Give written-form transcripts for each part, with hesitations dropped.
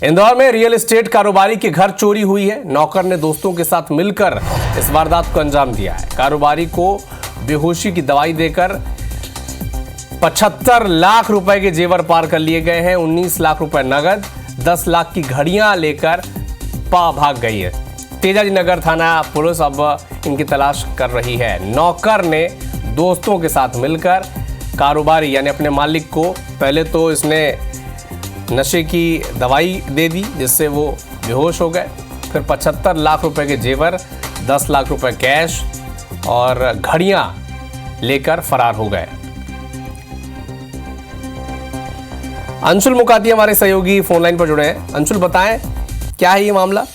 इंदौर में real estate कारोबारी के घर चोरी हुई है। नौकर ने दोस्तों के साथ मिलकर इस वारदात को अंजाम दिया है। कारोबारी को बेहोशी की दवाई देकर 75 लाख रुपए के जेवर पार कर लिए गए हैं। 19 लाख रुपए नगद, 10 लाख की घड़ियां लेकर भाग गई है। तेजाजी नगर थाना पुलिस अब इनकी तलाश कर रही है। नौकर ने दोस्तों के साथ मिलकर कारोबारी यानी अपने मालिक को पहले तो इसने नशे की दवाई दे दी जिससे वो बेहोश हो गए, फिर 75 लाख रुपए के जेवर, 10 लाख रुपए कैश और घड़ियां लेकर फरार हो गए। अंशुल मुकाती हमारे सहयोगी फोन लाइन पर जुड़े हैं। अंशुल, बताएं क्या है ये मामला?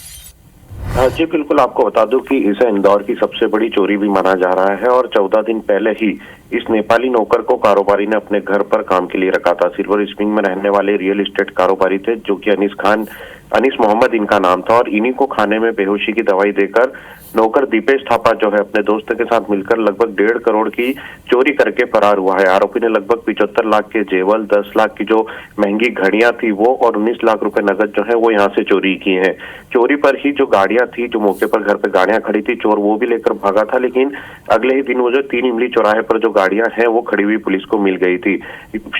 जी बिल्कुल, आपको बता दूं कि इसे इंदौर की सबसे बड़ी चोरी भी माना जा रहा है और 14 दिन पहले ही इस नेपाली नौकर को कारोबारी ने अपने घर पर काम के लिए रखा था। सिल्वर स्प्रिंग में रहने वाले रियल एस्टेट कारोबारी थे जो कि अनीस मोहम्मद इनका नाम था और इन्हीं को खाने में बेहोशी की दवाई देकर नौकर दीपेश थापा जो है अपने दोस्त के साथ मिलकर लगभग 1.5 करोड़ की चोरी करके फरार हुआ है। आरोपी ने लगभग 75 लाख के जेवर, 10 लाख की जो महंगी घड़ियां थी वो और 19 लाख रुपए नगद जो है वो यहाँ से चोरी की है। चोरी पर ही जो गाड़ियां थी, जो मौके पर घर पे गाड़ियां खड़ी थी, चोर वो भी लेकर भागा था। लेकिन अगले ही दिन वो जो 3 इमली चौराहे पर जो गाड़ियां हैं वो खड़ी हुई पुलिस को मिल गई थी।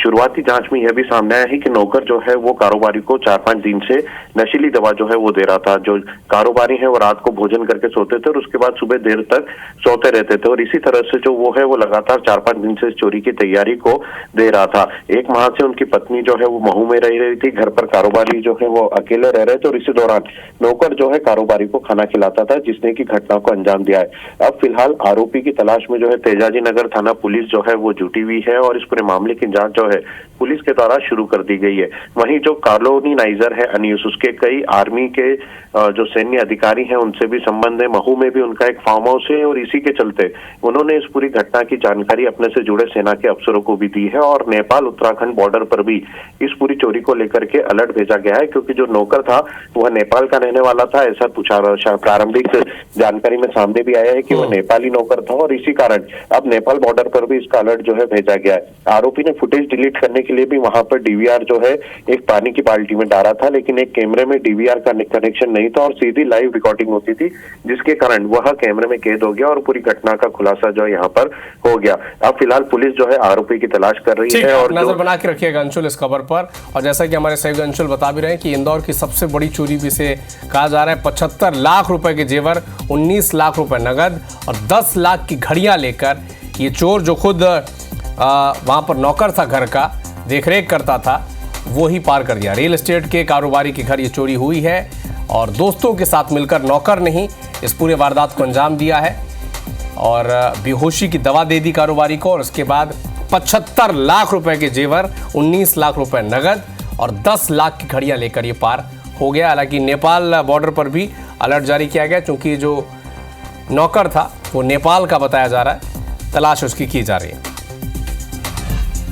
शुरुआती जांच में यह भी सामने आया है कि नौकर जो है वो कारोबारी को 4-5 दिन से नशीली दवा जो है वो दे रहा था। जो कारोबारी है वो रात को भोजन करके सोते थे और उसके बाद सुबह देर तक सोते रहते थे और इसी तरह से जो वो है वो लगातार 4-5 दिन से चोरी की तैयारी को दे रहा था। 1 माह से उनकी पत्नी जो है वो महू में रह रही थी, घर पर कारोबारी जो है वो अकेले रह रहे थे और इसी दौरान नौकर जो है कारोबारी को खाना खिलाता था, जिसने की घटना को अंजाम दिया है। अब फिलहाल आरोपी की तलाश में जो है तेजाजी नगर थाना पुलिस जो है वो जुटी हुई है और इस पूरे मामले की जांच जो है पुलिस के द्वारा शुरू कर दी गई है। वहीं जो कॉलोनीनाइजर है अनीस, उसके कई आर्मी के जो सैन्य अधिकारी हैं उनसे भी संबंध है। महू में भी उनका एक फार्म हाउस है और इसी के चलते उन्होंने इस पूरी घटना की जानकारी अपने से जुड़े सेना के अफसरों को भी दी है और नेपाल उत्तराखंड बॉर्डर पर भी इस पूरी चोरी को लेकर के अलर्ट भेजा गया है, क्योंकि जो नौकर था वह नेपाल का रहने वाला था। ऐसा प्रारंभिक जानकारी में सामने भी आया है कि वह नेपाली नौकर था और इसी कारण अब नेपाल बॉर्डर पर भी इसका अलर्ट जो है भेजा गया है। आरोपी ने फुटेज डिलीट करने के लिए भी वहां पर डीवीआर जो है एक पानी की बाल्टी में डाला था, लेकिन एक कैमरे में डीवीआर का कनेक्शन नहीं था और सीधी लाइव रिकॉर्डिंग होती थी, जिसके कारण वह कैमरे में कैद हो गया और पूरी घटना का खुलासा जो है यहाँ पर हो गया। अब फिलहाल पुलिस जो है आरोपी की तलाश कर रही है और नजर बना के रखिएगा अंशुल इस खबर पर। और जैसा कि हमारे सहयोगी अंशुल बता भी रहे हैं कि इंदौर की सबसे बड़ी चोरी भी से कहा जा रहा है। 75 लाख रुपए के जेवर, 19 लाख रुपए नगद और 10 लाख की घड़ियां लेकर ये चोर, जो खुद वहां पर नौकर था, घर का देखरेख करता था, वो ही पार कर दिया। रियल एस्टेट के कारोबारी के घर ये चोरी हुई है और दोस्तों के साथ मिलकर नौकर ने ही इस पूरे वारदात को अंजाम दिया है और बेहोशी की दवा दे दी कारोबारी को और उसके बाद 75 लाख रुपए के जेवर, 19 लाख रुपए नगद और 10 लाख की घड़ियां लेकर ये पार हो गया। हालांकि नेपाल बॉर्डर पर भी अलर्ट जारी किया गया, क्योंकि जो नौकर था वो नेपाल का बताया जा रहा है। तलाश उसकी की जा रही है।